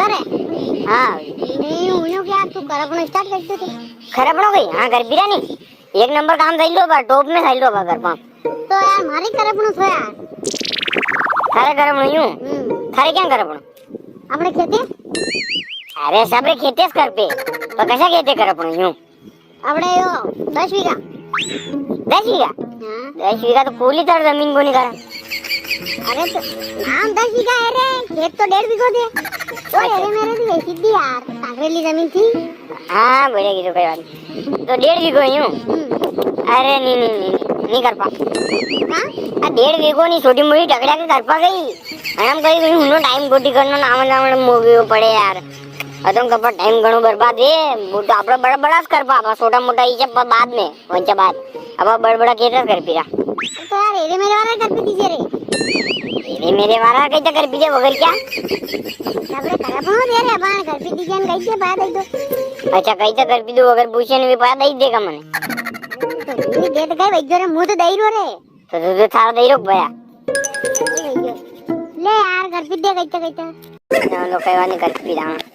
करे हाँ नहीं उन्हों क्या तू करपणो स्टार्ट कर दे खराब हो गई हाँ घर बिरा नहीं एक नंबर काम થઈ લો બા ટોપ में થઈ લો બા घर पर तो यार मारी करपणो छो यार थारे करपणो यूं थारे क्या करपणो આપણે ખેતી अरे सबरे खेते कर पे तो कैसा खेते करपणो यूं આપણે यो 10 વીઘા 10 वीघा हां 10 वीघा तो कोली तर जमीन कोनी करा अरे तो नाम 10 वीघा है रे खेत तो 1.5 वीघो दे ओ अरे मेरे भी वैसी दी यार कांकरेली जमीन थी हाँ बढ़िया की तो कोई बात नहीं तो 1.5 वीघो यूं अरे नहीं कर पा हां आ 1.5 वीघो ની छोटी मोटी ढगड़ा के कर पा गई हम कहीं हुनो टाइम गोटी करनो नाम नाम मोगयो पड़े यार अतम कपा टाइम घणो बर्बाद है वो तो आपड़ा बड़ा बड़ा कर पापा छोटा मोटा ई जब बाद में वंचा बाद अब बड़ा बड़ा केटर कर पीरा तो यार एरे मेरे वाला कर पी दीजिए रे ये मेरे वाला कहीं तो कर पीजे वगैरह क्या આપણે કરપણો દે રે પણ कर पी दीजिए ने कही दे पा दई दो अच्छा कहीं तो कर पी दो अगर पूछे ने भी पा दई देगा मने तो दे तो कई वैजो रे मुंह तो दई रो रे तो थारा दई रो भया ले यार कर पी दे कही तो लो कई वाली कर पी रहा